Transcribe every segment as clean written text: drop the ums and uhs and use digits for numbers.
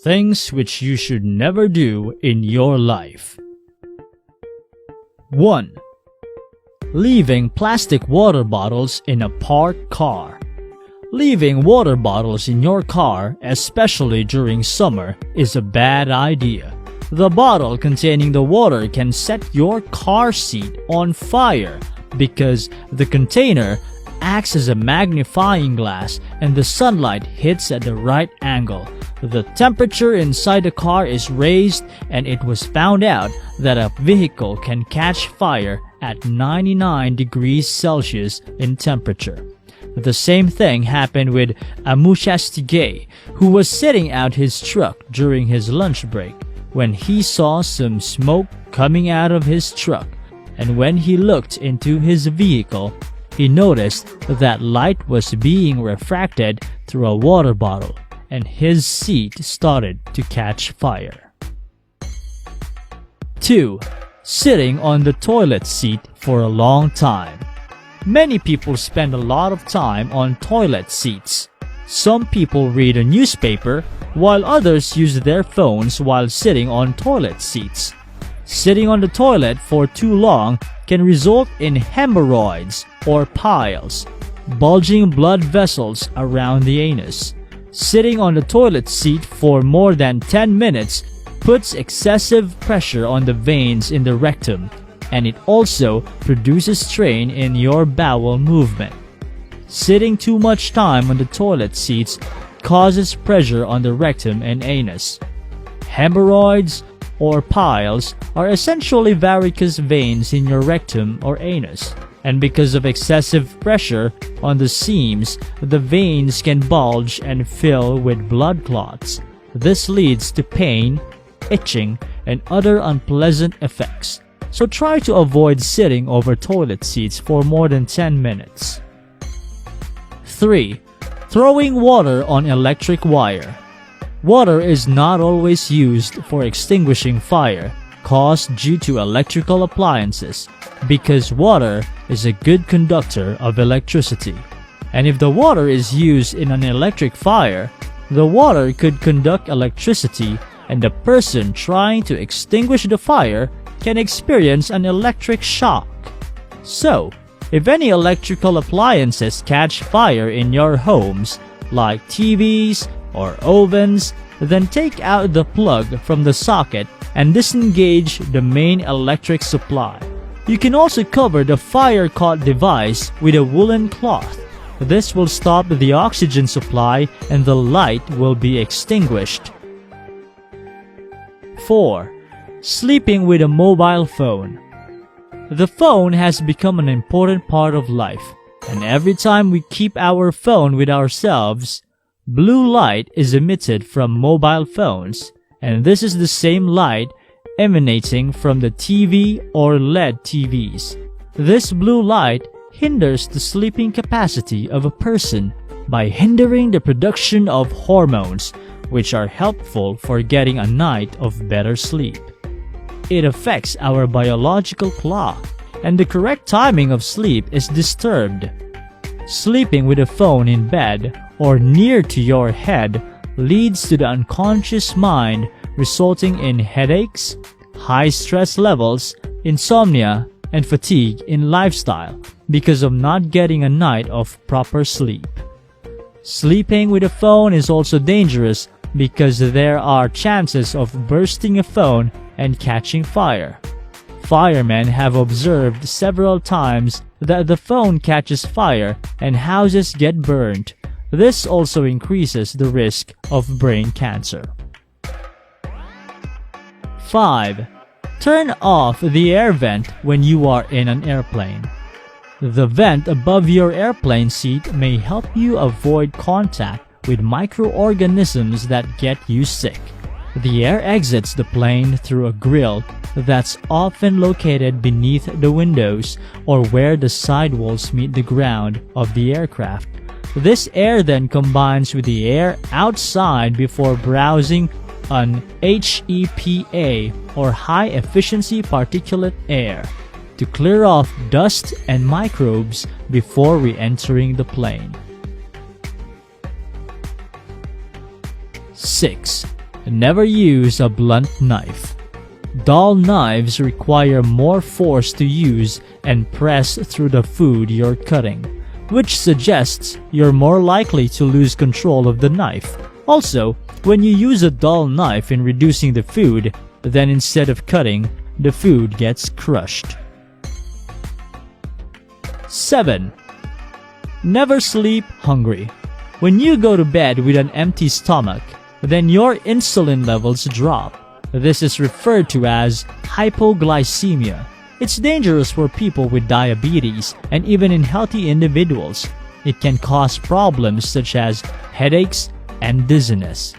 Things which you should never do in your life. 1. Leaving plastic water bottles in a parked car. Leaving water bottles in your car, especially during summer, is a bad idea. The bottle containing the water can set your car seat on fire because the container acts as a magnifying glass and the sunlight hits at the right angle. The temperature inside the car is raised, and it was found out that a vehicle can catch fire at 99 degrees Celsius in temperature. The same thing happened with Amushastige, who was sitting out his truck during his lunch break when he saw some smoke coming out of his truck, and when he looked into his vehicle, he noticed that light was being refracted through a water bottle, and his seat started to catch fire. 2. Sitting on the toilet seat for a long time. Many people spend a lot of time on toilet seats. Some people read a newspaper, while others use their phones while sitting on toilet seats. Sitting on the toilet for too long can result in hemorrhoids or piles, bulging blood vessels around the anus. Sitting on the toilet seat for more than 10 minutes puts excessive pressure on the veins in the rectum, and it also produces strain in your bowel movement. Sitting too much time on the toilet seats causes pressure on the rectum and anus. Hemorrhoids or piles are essentially varicose veins in your rectum or anus, and because of excessive pressure on the seams, the veins can bulge and fill with blood clots. This leads to pain, itching, and other unpleasant effects. So try to avoid sitting over toilet seats for more than 10 minutes. 3. Throwing water on electric wire. Water is not always used for extinguishing fire caused due to electrical appliances, because water is a good conductor of electricity. And if the water is used in an electric fire, the water could conduct electricity, and the person trying to extinguish the fire can experience an electric shock. So, if any electrical appliances catch fire in your homes, like TVs or ovens, then take out the plug from the socket and disengage the main electric supply. You can also cover the fire-caught device with a woolen cloth. This will stop the oxygen supply and the light will be extinguished. 4. Sleeping with a mobile phone. The phone has become an important part of life, and every time we keep our phone with ourselves, blue light is emitted from mobile phones, and this is the same light emanating from the TV or LED TVs. This blue light hinders the sleeping capacity of a person by hindering the production of hormones, which are helpful for getting a night of better sleep. It affects our biological clock, and the correct timing of sleep is disturbed. Sleeping with a phone in bed or near to your head leads to the unconscious mind, resulting in headaches, high stress levels, insomnia, and fatigue in lifestyle because of not getting a night of proper sleep. Sleeping with a phone is also dangerous because there are chances of bursting a phone and catching fire. Firemen have observed several times that the phone catches fire and houses get burned. This also increases the risk of brain cancer. 5. Turn off the air vent when you are in an airplane. The vent above your airplane seat may help you avoid contact with microorganisms that get you sick. The air exits the plane through a grill that's often located beneath the windows or where the sidewalls meet the ground of the aircraft. This air then combines with the air outside before browsing on HEPA or high efficiency particulate air to clear off dust and microbes before re-entering the plane. 6. Never use a blunt knife. Dull knives require more force to use and press through the food you're cutting, which suggests you're more likely to lose control of the knife. Also, when you use a dull knife in reducing the food, then instead of cutting, the food gets crushed. 7. Never sleep hungry. When you go to bed with an empty stomach, then your insulin levels drop. This is referred to as hypoglycemia. It's dangerous for people with diabetes and even in healthy individuals. It can cause problems such as headaches and dizziness.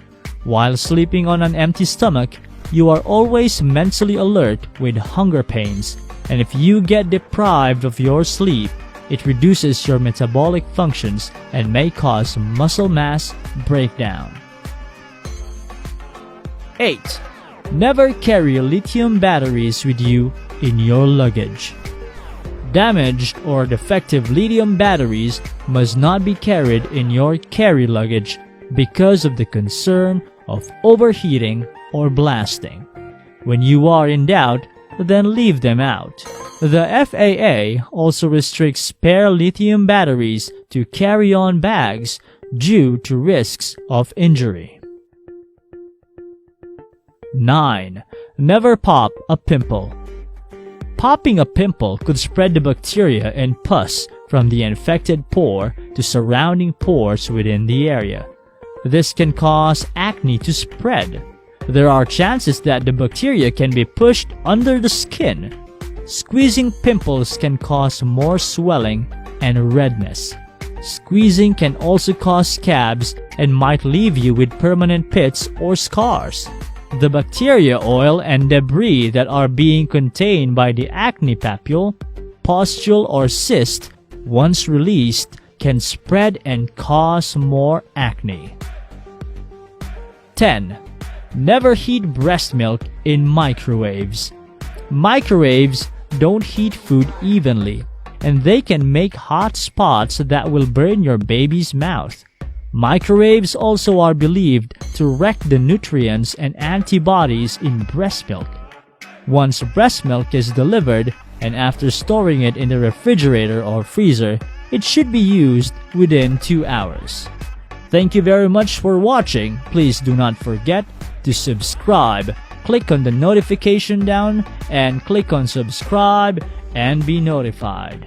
While sleeping on an empty stomach, you are always mentally alert with hunger pains, and if you get deprived of your sleep, it reduces your metabolic functions and may cause muscle mass breakdown. 8. Never carry lithium batteries with you in your luggage. Damaged or defective lithium batteries must not be carried in your carry luggage because of the concern of overheating or blasting. When you are in doubt, then leave them out. The FAA also restricts spare lithium batteries to carry-on bags due to risks of injury. 9. Never pop a pimple. Popping a pimple could spread the bacteria and pus from the infected pore to surrounding pores within the area. This can cause acne to spread. There are chances that the bacteria can be pushed under the skin. Squeezing pimples can cause more swelling and redness. Squeezing can also cause scabs and might leave you with permanent pits or scars. The bacteria, oil, and debris that are being contained by the acne papule, pustule, or cyst, once released, can spread and cause more acne. 10. Never heat breast milk in microwaves. Microwaves don't heat food evenly, and they can make hot spots that will burn your baby's mouth. Microwaves also are believed to wreck the nutrients and antibodies in breast milk. Once breast milk is delivered, and after storing it in the refrigerator or freezer, it should be used within 2 hours. Thank you very much for watching. Please do not forget to subscribe. Click on the notification down and click on subscribe and be notified.